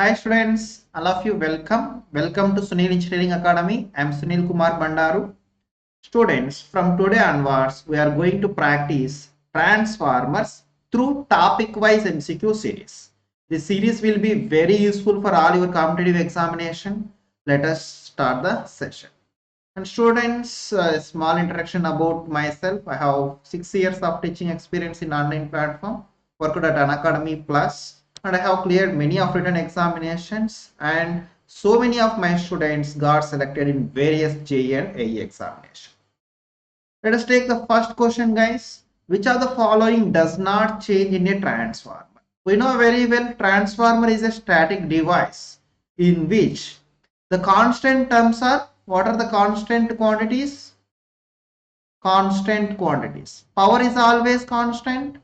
Hi students, all of you welcome. Welcome to Suneel Engineering Academy. I am Suneel Kumar Bandaru. Students, from today onwards, we are going to practice transformers through topic-wise MCQ series. This series will be very useful for all your competitive examination. Let us start the session. And students, a small introduction about myself. I have 6 years of teaching experience in online platform, worked at Unacademy Plus, and I have cleared many of written examinations, and so many of my students got selected in various JEE and AE examinations. Let us take the first question, guys. Which of the following does not change in a transformer? We know very well transformer is a static device in which the constant terms are, what are the constant quantities? Constant quantities. Power is always constant,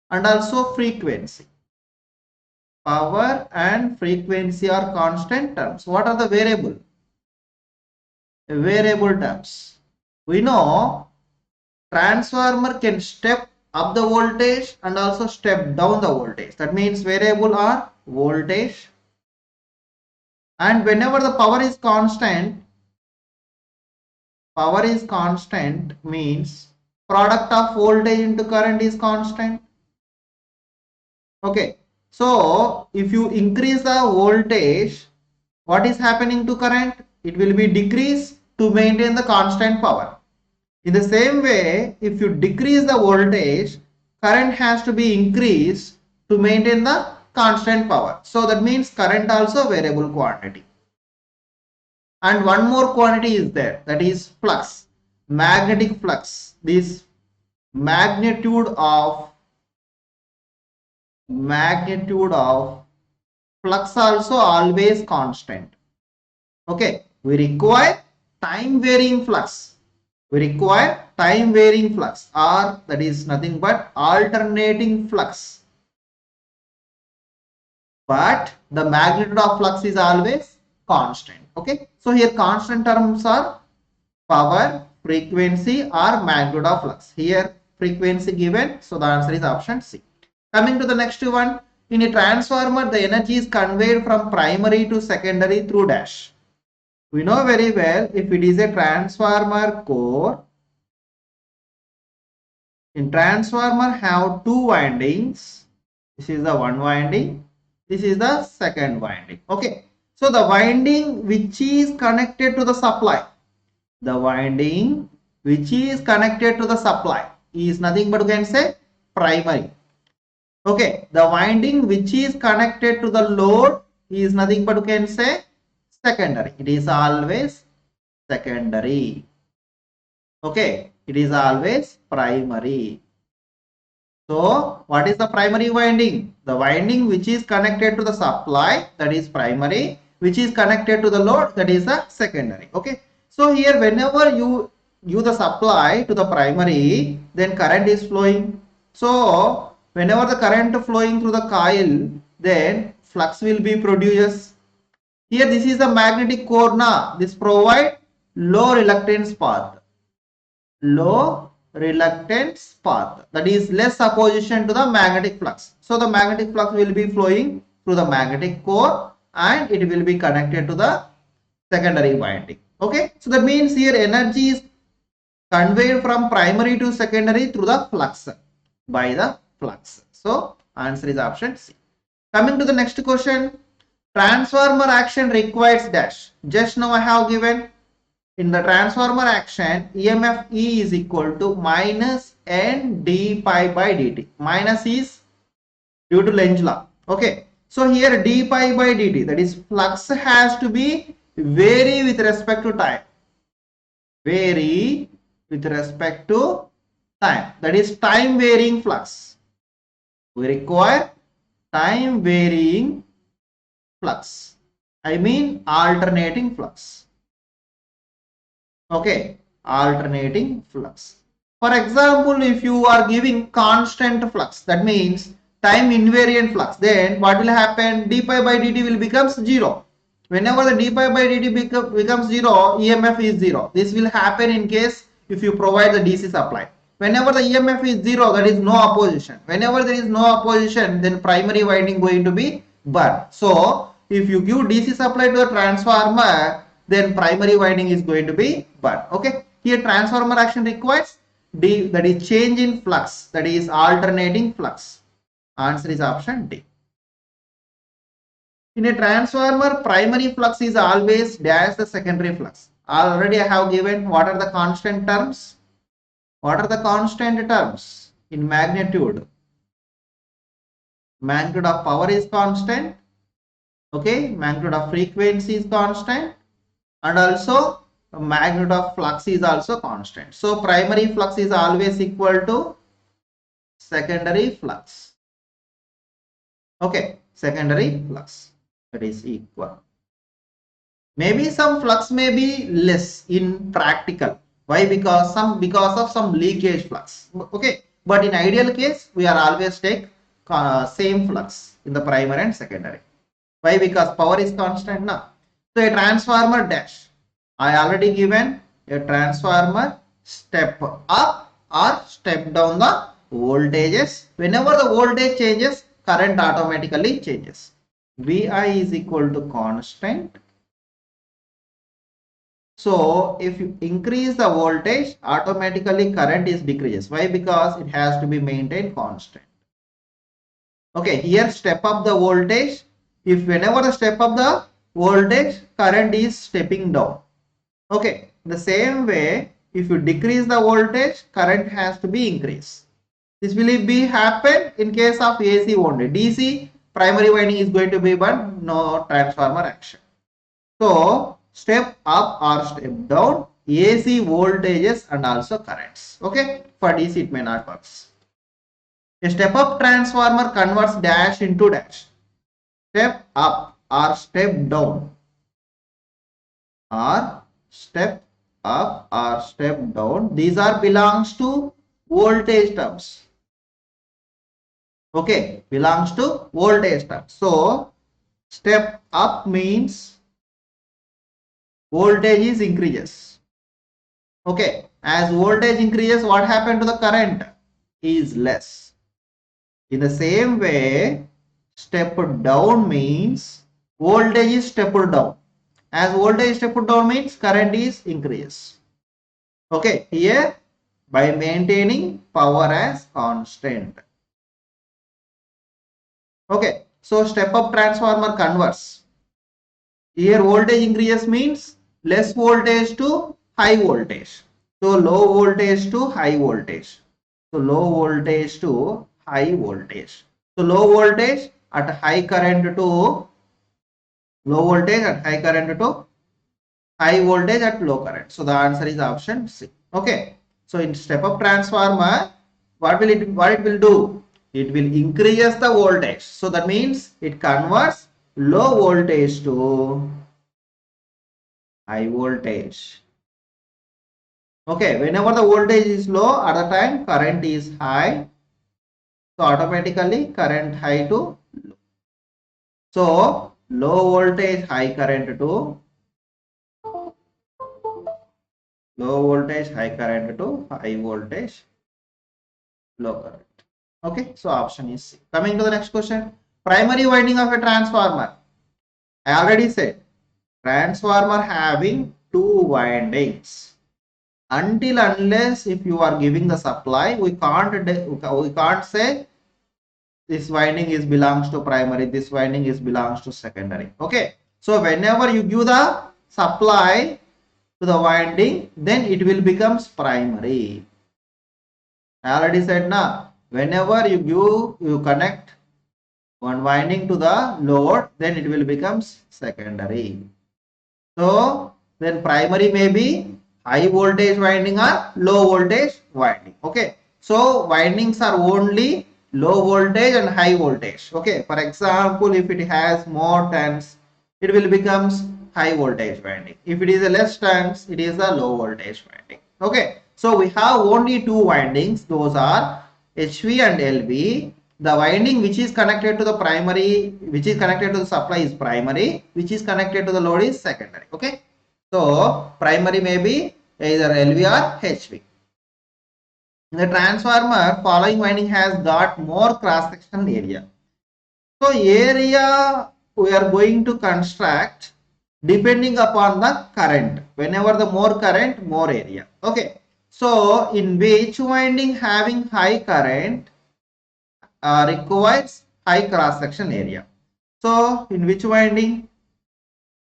and also frequency. Power and frequency are constant terms. What are the variable? Variable terms. We know transformer can step up the voltage and also step down the voltage. That means variable are voltage. And whenever the power is constant means product of voltage into current is constant. Okay. So if you increase the voltage, what is happening to current? It will be decreased to maintain the constant power. In the same way, if you decrease the voltage, current has to be increased to maintain the constant power. So that means current also variable quantity. And one more quantity is there, that is flux, magnetic flux. This magnitude of flux also always constant. Okay, we require time varying flux. Or that is nothing but alternating flux. But the magnitude of flux is always constant. Okay, so here constant terms are power, frequency or magnitude of flux. Here frequency given, so the answer is option C. Coming to the next one, in a transformer the energy is conveyed from primary to secondary through dash. We know very well, if it is a transformer core, in transformer have two windings. This is the one winding, this is the second winding. Okay, so the winding which is connected to the supply, is nothing but you can say primary. Okay, the winding which is connected to the load is nothing but you can say secondary. It is always secondary. Okay, it is always primary. So what is the primary winding? The winding which is connected to the supply, that is primary, which is connected to the load, that is the secondary. Okay, so here whenever you give the supply to the primary, then current is flowing. So whenever the current flowing through the coil, then flux will be produced. Here this is the magnetic core now. This provide low reluctance path. That is less opposition to the magnetic flux. So the magnetic flux will be flowing through the magnetic core and it will be connected to the secondary winding. Okay, so that means here energy is conveyed from primary to secondary through the flux, by the flux. So answer is option C. Coming to the next question, transformer action requires dash. Just now I have given, in the transformer action, EMF E is equal to minus N d pi by dt. Minus is due to Lenz's law. Okay, so here d pi by dt, that is flux has to be vary with respect to time. That is time varying flux. We require time varying flux. I mean alternating flux. Okay, alternating flux. For example, if you are giving constant flux, that means time invariant flux, then what will happen? D pi by dt will become 0. Whenever the d pi by dt becomes 0, EMF is 0. This will happen in case if you provide the DC supply. Whenever the EMF is 0, that is no opposition. Whenever there is no opposition, then primary winding going to be burn. So if you give DC supply to a transformer, then primary winding is going to be burn. Okay, here transformer action requires D, that is change in flux, that is alternating flux. Answer is option D. In a transformer, primary flux is always dash the secondary flux. Already I have given what are the constant terms. What are the constant terms in magnitude? Magnitude of power is constant. Okay, magnitude of frequency is constant, and also magnitude of flux is also constant. So primary flux is always equal to secondary flux. Okay, secondary flux, that is equal. Maybe some flux may be less in practical. Why? Because of some leakage flux. Okay, but in ideal case we are always take same flux in the primary and secondary. Why? Because power is constant now. So a transformer dash, I already given a transformer step up or step down the voltages. Whenever the voltage changes, current automatically changes. Vi is equal to constant. So if you increase the voltage, automatically current is decreases. Why? Because it has to be maintained constant. Okay, here step up the voltage. If whenever the step up the voltage, current is stepping down. Okay, the same way, if you decrease the voltage, current has to be increased. This will be happen in case of AC only. DC primary winding is going to be but no transformer action. So step up or step down, AC voltages and also currents. Okay, for DC it may not work. A step up transformer converts dash into dash. Step up or step down, or step up or step down, these are belongs to voltage terms. Okay, belongs to voltage terms. So step up means voltage is increases. Okay, as voltage increases, what happened to the current is less. In the same way, step down means voltage is stepped down. As voltage stepped down means current is increases. Okay, here by maintaining power as constant. Okay, so step up transformer converts. Here voltage increases means less voltage to high voltage. So low voltage to high voltage. So low voltage to high voltage. So low voltage at high current to low voltage at high current to high voltage at low current. So the answer is option C. Okay. So in step up transformer, what it will do? It will increase the voltage. So that means it converts low voltage to high voltage. Okay, whenever the voltage is low, at the time current is high. So automatically current high to low. So low voltage high current to low voltage high current to high voltage low current. Okay, so option is C. Coming to the next question. Primary winding of a transformer. I already said transformer having two windings. Until unless if you are giving the supply, we can't say this winding is belongs to primary, this winding is belongs to secondary. Okay, so whenever you give the supply to the winding, then it will becomes primary. I already said now, whenever you connect one winding to the load, then it will becomes secondary. So then primary may be high voltage winding or low voltage winding. Okay, so windings are only low voltage and high voltage. Okay, for example, if it has more turns, it will becomes high voltage winding. If it is a less turns, it is a low voltage winding. Okay, so we have only two windings. Those are HV and LV. The winding which is connected to the primary, which is connected to the supply is primary, which is connected to the load is secondary. Okay, so primary may be either LV or HV. In the transformer, following winding has got more cross-sectional area. So area we are going to construct depending upon the current. Whenever the more current, more area. Okay. So in which winding having high current requires high cross section area. So in which winding?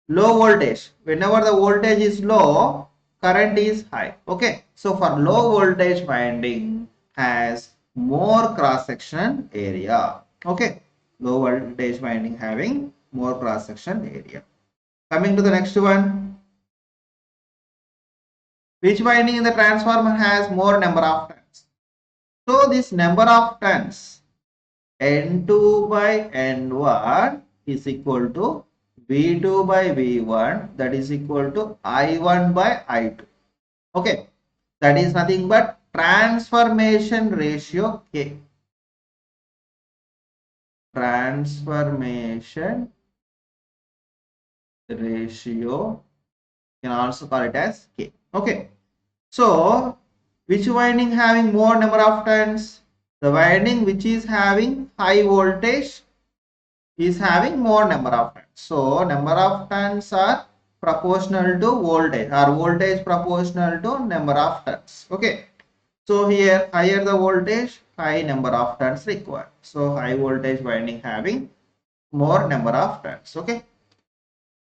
Low voltage. Whenever the voltage is low, current is high. Okay. So for low voltage winding has more cross section area. Okay. Low voltage winding having more cross section area. Coming to the next one. Which winding in the transformer has more number of turns? So this number of turns N2 by N1 is equal to V2 by V1, that is equal to I1 by I2. Okay, that is nothing but transformation ratio K. Transformation ratio, you can also call it as K. Okay, so which winding having more number of turns? The winding which is having high voltage is having more number of turns. So number of turns are proportional to voltage, or voltage proportional to number of turns. Okay. So here higher the voltage, high number of turns required. So high voltage winding having more number of turns. Okay.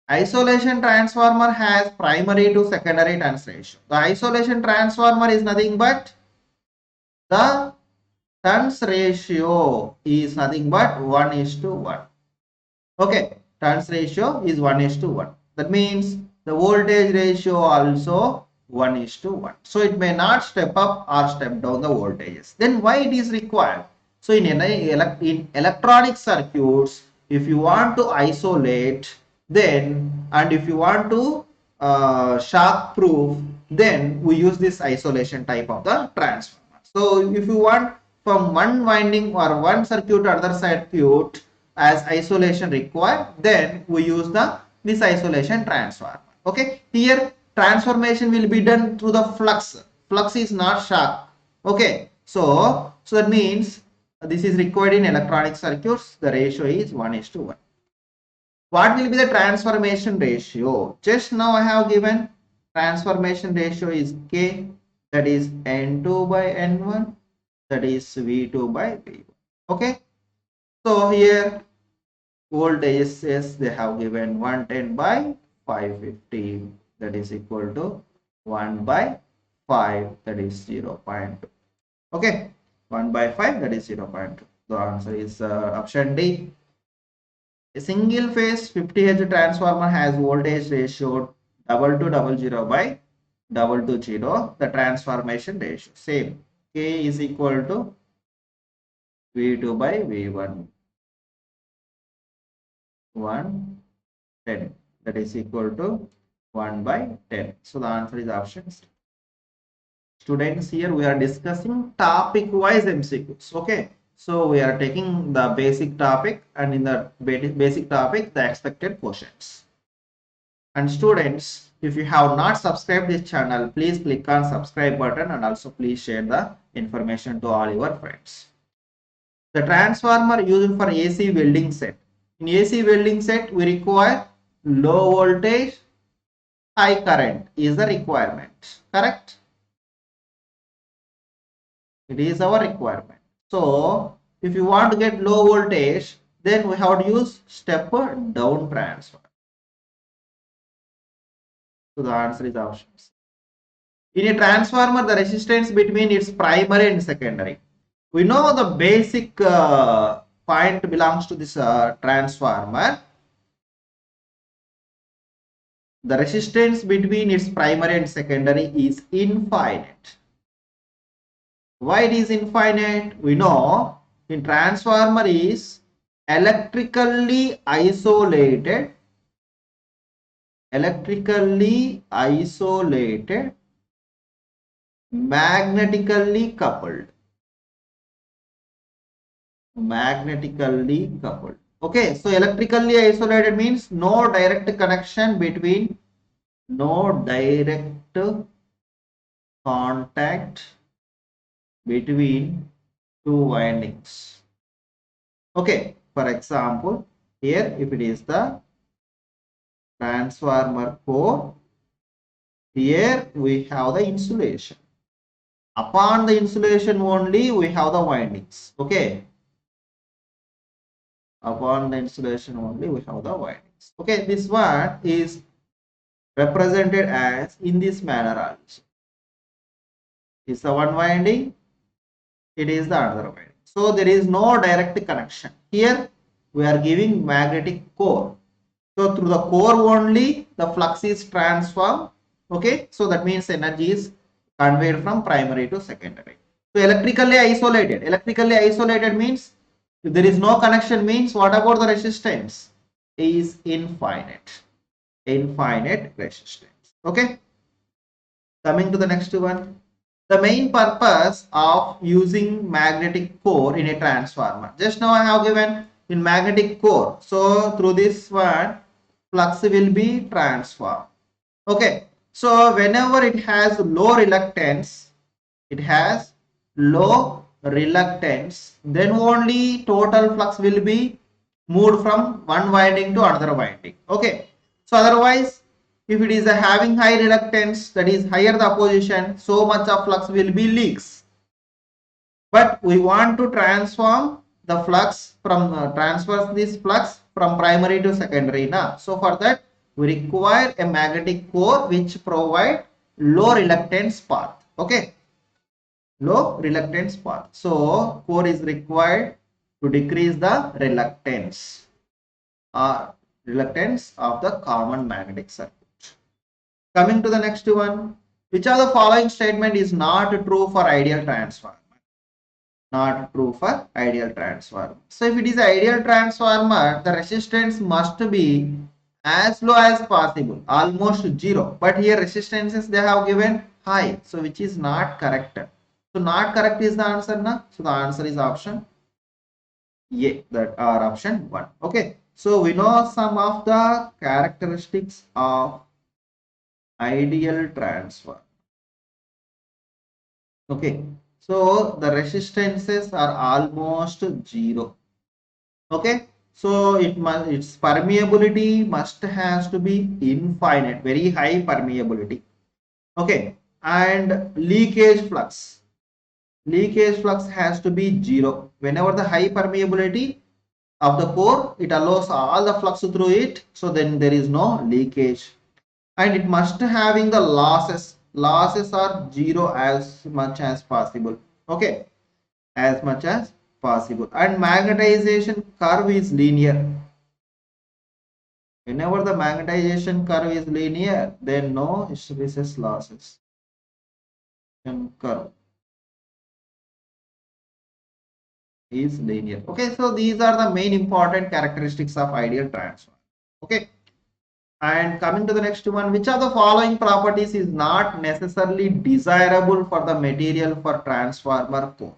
Isolation transformer has primary to secondary turns ratio. The isolation transformer is nothing but the turns ratio is nothing but 1:1. Okay, turns ratio is 1:1. That means the voltage ratio also 1:1. So it may not step up or step down the voltages. Then why it is required? So in electronic circuits, if you want to isolate, then and if you want to shock proof, then we use this isolation type of the transformer. So if you want from one winding or one circuit to other circuit as isolation required, then we use this isolation transformer. Okay, here transformation will be done through the flux. Flux is not shock. Okay, so that means this is required in electronic circuits. The ratio is 1:1. What will be the transformation ratio? Just now I have given transformation ratio is K, that is N2 by N1, that is V2 by V1. Okay, so here voltage is they have given 110 by 550, that is equal to 1 by 5, that is 0.2. Okay, 1 by 5, that is 0.2. The answer is option D. A single phase 50H transformer has voltage ratio 2200 by 220. The transformation ratio same, K is equal to V2 by V1, 110, that is equal to 1 by 10. So the answer is option C. Students, here we are discussing topic wise MCQs. Okay, so we are taking the basic topic, and in the basic topic the expected questions. And students, if you have not subscribed this channel, please click on subscribe button, and also please share the information to all your friends. The transformer used for AC welding set. In AC welding set, we require low voltage, high current is the requirement. Correct? It is our requirement. So if you want to get low voltage, then we have to use step down transformer. So the answer is options. In a transformer, the resistance between its primary and secondary. We know the basic point belongs to this transformer. The resistance between its primary and secondary is infinite. Why it is infinite? We know in transformer is electrically isolated, magnetically coupled. Okay, so electrically isolated means no direct connection between, no direct contact between two windings. Okay, For example, here if it is the transformer core, here we have the insulation. Upon the insulation only we have the windings. Okay. Upon the insulation only we have the windings. Okay, this one is represented as in this manner also. Is the one winding, it is the other winding. So there is no direct connection. Here we are giving magnetic core. So through the core only the flux is transformed. Okay, so that means energy is conveyed from primary to secondary. So electrically isolated. Electrically isolated means if there is no connection means what about the resistance? Is infinite. Infinite resistance. Okay. Coming to the next one. The main purpose of using magnetic core in a transformer. Just now I have given in magnetic core. So through this one flux will be transformed. Okay. So whenever it has low reluctance, then only total flux will be moved from one winding to another winding. Okay. So otherwise, if it is having high reluctance, that is higher the opposition, so much of flux will be leaks. But we want to transform the flux from transfer this flux from primary to secondary. Now, so for that we require a magnetic core which provide low reluctance path. Okay, low reluctance path. So core is required to decrease the reluctance of the common magnetic circuit. Coming to the next one, which of the following statement is not true for ideal transformer? Not true for ideal transformer. So if it is ideal transformer, the resistance must be as low as possible, almost zero. But here resistances they have given high, so which is not correct. So not correct is the answer now. So the answer is option A, that are option 1. Okay. So we know some of the characteristics of ideal transformer. Okay. So the resistances are almost zero. Okay. So its permeability has to be infinite, very high permeability. Okay, and leakage flux has to be zero. Whenever the high permeability of the core, it allows all the flux through it, so then there is no leakage. And it must having the losses are zero as much as possible. Okay, as much as possible. And magnetization curve is linear. Whenever the magnetization curve is linear, then no hysteresis losses. Curve is linear. Okay, so these are the main important characteristics of ideal transformer. Okay, and coming to the next one, which of the following properties is not necessarily desirable for the material for transformer core?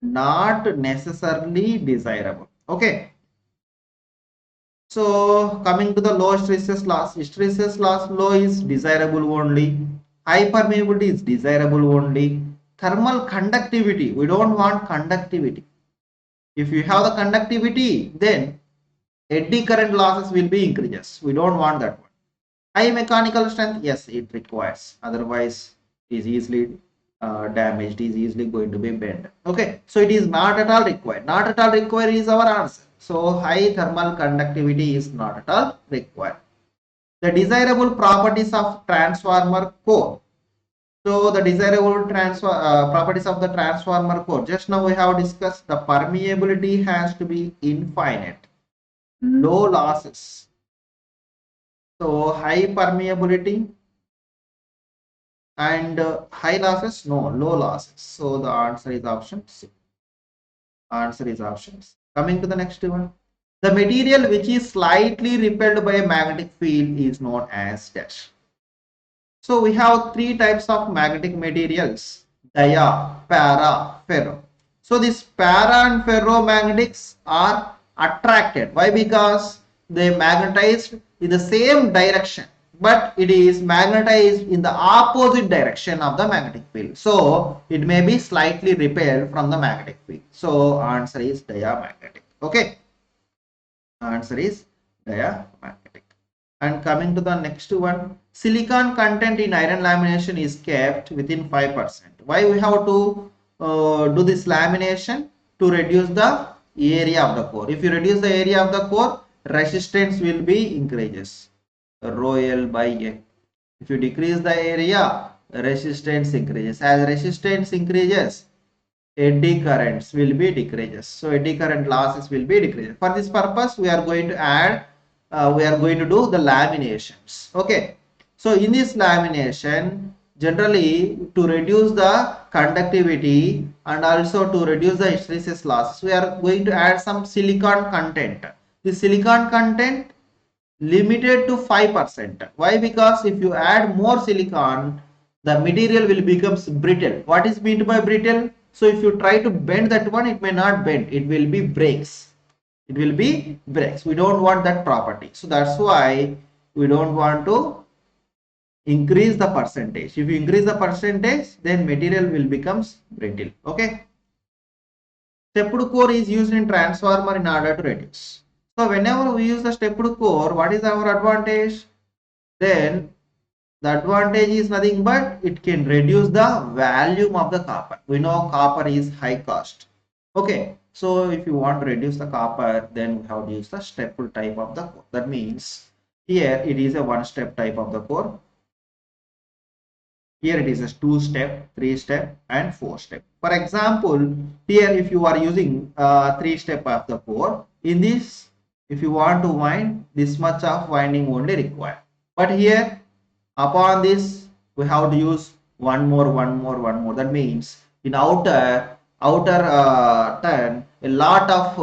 Not necessarily desirable. Okay. So coming to the low hysteresis loss low is desirable only. High permeability is desirable only. Thermal conductivity, we don't want conductivity. If you have the conductivity, then eddy current losses will be increases. We don't want that one. High mechanical strength, yes, it requires. Otherwise, it is easily damaged, is easily going to be bent. Okay, so it is not at all required. Not at all required is our answer. So high thermal conductivity is not at all required. The desirable properties of transformer core. So the desirable properties of the transformer core. Just now we have discussed the permeability has to be infinite. Low losses. So high permeability and high losses, no, low losses. So the answer is option C. Answer is option C. Coming to the next one. The material which is slightly repelled by a magnetic field is known as dash. So we have three types of magnetic materials: dia, para, ferro. So these para and ferromagnetics are attracted. Why? Because they magnetized in the same direction, but it is magnetized in the opposite direction of the magnetic field. So it may be slightly repelled from the magnetic field. So answer is diamagnetic. Okay. Answer is diamagnetic. And coming to the next one, silicon content in iron lamination is kept within 5%. Why we have to do this lamination? To reduce the area of the core. If you reduce the area of the core, resistance will be increases. Rho L by A. If you decrease the area, resistance increases. As resistance increases, eddy currents will be decreases. So eddy current losses will be decreases. For this purpose, we are going to add, we are going to do the laminations. Okay. So in this lamination, generally to reduce the conductivity and also to reduce the hysteresis losses, we are going to add some silicon content. The silicon content limited to 5%. Why? Because if you add more silicon, the material will becomes brittle. What is meant by brittle? So if you try to bend that one, it may not bend. It will be breaks. It will be breaks. We don't want that property. So that's why we don't want to increase the percentage. If you increase the percentage, then material will becomes brittle. Okay. Stepped core is used in transformer in order to reduce. So whenever we use the stepped core, what is our advantage? Then the advantage is nothing but it can reduce the volume of the copper. We know copper is high cost. Okay, so if you want to reduce the copper, then we have to use the stepped type of the core. That means here it is a one-step type of the core. Here it is a 2-step, 3-step and 4-step. For example, here if you are using 3-step of the core, in this if you want to wind, this much of winding only required. But here upon this we have to use one more. That means in outer turn a lot of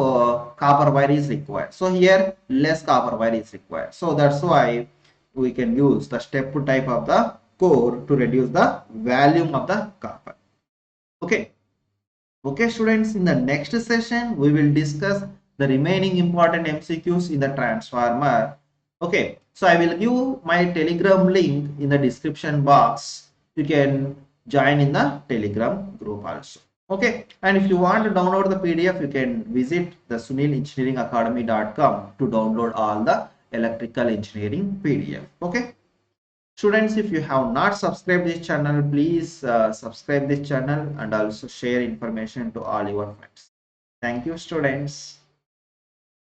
copper wire is required. So here less copper wire is required. So that's why we can use the step type of the core to reduce the volume of the copper. Okay. Okay, students, in the next session, we will discuss the remaining important MCQs in the transformer. Okay, so I will give my Telegram link in the description box. You can join in the Telegram group also. Okay, and if you want to download the PDF, you can visit the suneelengineeringacademy.com to download all the electrical engineering PDF. Okay. Students, if you have not subscribed this channel, please subscribe this channel and also share information to all your friends. Thank you, students.